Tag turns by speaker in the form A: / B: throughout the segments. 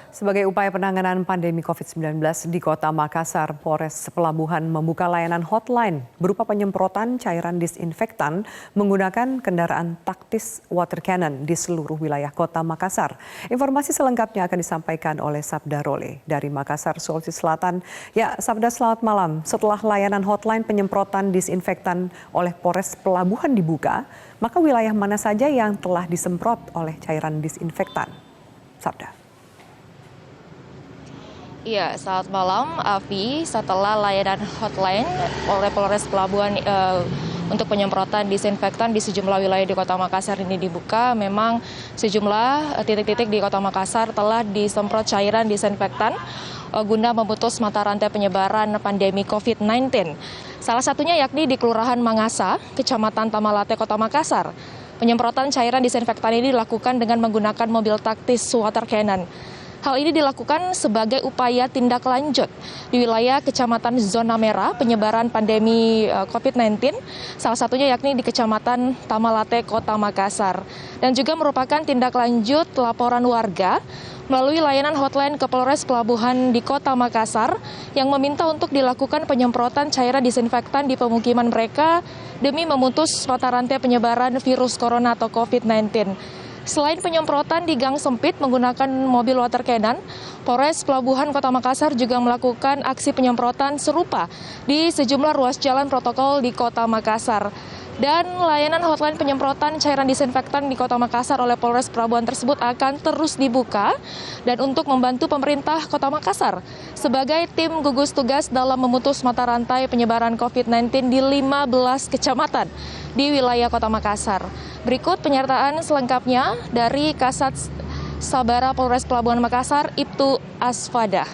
A: Sebagai upaya penanganan pandemi COVID-19 di Kota Makassar, Polres Pelabuhan membuka layanan hotline berupa penyemprotan cairan disinfektan menggunakan kendaraan taktis water cannon di seluruh wilayah Kota Makassar. Informasi selengkapnya akan disampaikan oleh Sabda Role dari Makassar, Sulawesi Selatan. Ya, Sabda, selamat malam. Setelah layanan hotline penyemprotan disinfektan oleh Polres Pelabuhan dibuka, maka wilayah mana saja yang telah disemprot oleh cairan disinfektan? Sabda.
B: Iya, selamat malam, Avi. Setelah layanan hotline oleh Polres Pelabuhan untuk penyemprotan disinfektan di sejumlah wilayah di Kota Makassar ini dibuka, memang sejumlah titik-titik di Kota Makassar telah disemprot cairan disinfektan guna memutus mata rantai penyebaran pandemi COVID-19. Salah satunya yakni di Kelurahan Mangasa, Kecamatan Tamalate, Kota Makassar. Penyemprotan cairan disinfektan ini dilakukan dengan menggunakan mobil taktis water cannon. Hal ini dilakukan sebagai upaya tindak lanjut di wilayah Kecamatan Zona Merah penyebaran pandemi COVID-19, salah satunya yakni di Kecamatan Tamalate, Kota Makassar. Dan juga merupakan tindak lanjut laporan warga melalui layanan hotline ke Polres Pelabuhan di Kota Makassar yang meminta untuk dilakukan penyemprotan cairan disinfektan di pemukiman mereka demi memutus mata rantai penyebaran virus corona atau COVID-19. Selain penyemprotan di gang sempit menggunakan mobil water cannon, Polres Pelabuhan Kota Makassar juga melakukan aksi penyemprotan serupa di sejumlah ruas jalan protokol di Kota Makassar. Dan layanan hotline penyemprotan cairan disinfektan di Kota Makassar oleh Polres Pelabuhan tersebut akan terus dibuka dan untuk membantu pemerintah Kota Makassar sebagai tim gugus tugas dalam memutus mata rantai penyebaran COVID-19 di 15 kecamatan di wilayah Kota Makassar. Berikut penyertaan selengkapnya dari Kasat Sabara Polres Pelabuhan Makassar, Ibtu Asfadah.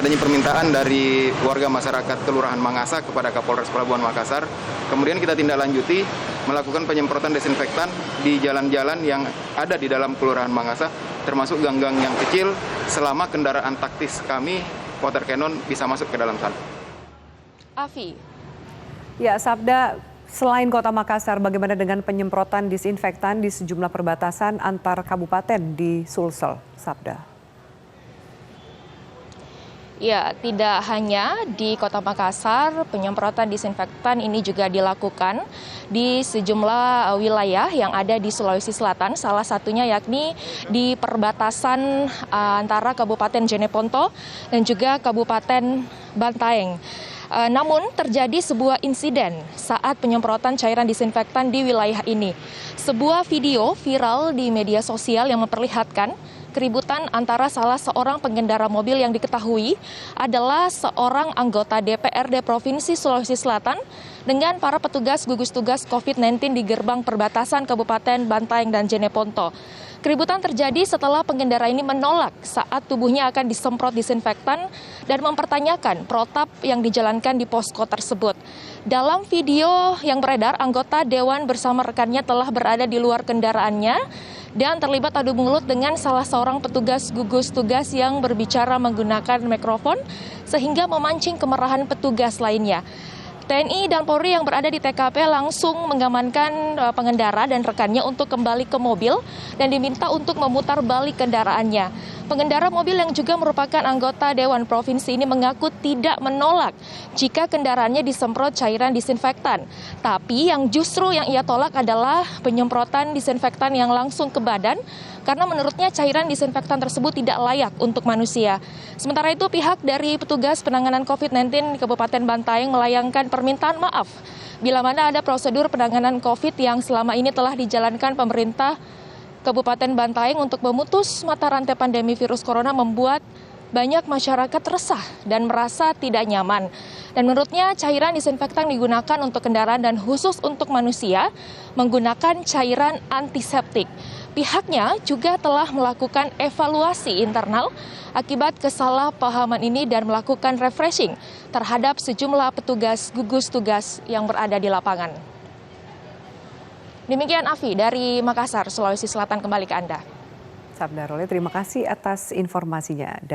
C: Adanya permintaan dari warga masyarakat Kelurahan Mangasa kepada Kapolres Pelabuhan Makassar. Kemudian kita tindak lanjuti melakukan penyemprotan desinfektan di jalan-jalan yang ada di dalam Kelurahan Mangasa, termasuk gang-gang yang kecil, selama kendaraan taktis kami, water cannon, bisa masuk ke dalam sana.
B: Avi.
A: Ya, Sabda, selain Kota Makassar, bagaimana dengan penyemprotan disinfektan di sejumlah perbatasan antar kabupaten di Sulsel, Sabda?
B: Ya, tidak hanya di Kota Makassar, penyemprotan disinfektan ini juga dilakukan di sejumlah wilayah yang ada di Sulawesi Selatan. Salah satunya yakni di perbatasan antara Kabupaten Jeneponto dan juga Kabupaten Bantaeng. Namun terjadi sebuah insiden saat penyemprotan cairan disinfektan di wilayah ini. Sebuah video viral di media sosial yang memperlihatkan keributan antara salah seorang pengendara mobil yang diketahui adalah seorang anggota DPRD Provinsi Sulawesi Selatan dengan para petugas gugus tugas COVID-19 di gerbang perbatasan Kabupaten Bantaeng dan Jeneponto. Keributan terjadi setelah pengendara ini menolak saat tubuhnya akan disemprot disinfektan dan mempertanyakan protap yang dijalankan di posko tersebut. Dalam video yang beredar, anggota Dewan bersama rekannya telah berada di luar kendaraannya dan terlibat adu mulut dengan salah seorang petugas gugus tugas yang berbicara menggunakan mikrofon sehingga memancing kemarahan petugas lainnya. TNI dan Polri yang berada di TKP langsung mengamankan pengendara dan rekannya untuk kembali ke mobil dan diminta untuk memutar balik kendaraannya. Pengendara mobil yang juga merupakan anggota Dewan Provinsi ini mengaku tidak menolak jika kendaraannya disemprot cairan disinfektan. Tapi yang justru yang ia tolak adalah penyemprotan disinfektan yang langsung ke badan karena menurutnya cairan disinfektan tersebut tidak layak untuk manusia. Sementara itu pihak dari petugas penanganan COVID-19 di Kabupaten Bantaeng melayangkan permintaan maaf bila mana ada prosedur penanganan COVID yang selama ini telah dijalankan pemerintah Kabupaten Bantaeng untuk memutus mata rantai pandemi virus corona membuat banyak masyarakat resah dan merasa tidak nyaman. Dan menurutnya cairan disinfektan digunakan untuk kendaraan dan khusus untuk manusia menggunakan cairan antiseptik. Pihaknya juga telah melakukan evaluasi internal akibat kesalahpahaman ini dan melakukan refreshing terhadap sejumlah petugas gugus tugas yang berada di lapangan. Demikian Avi dari Makassar, Sulawesi Selatan, kembali ke Anda.
A: Sabda Role, terima kasih atas informasinya.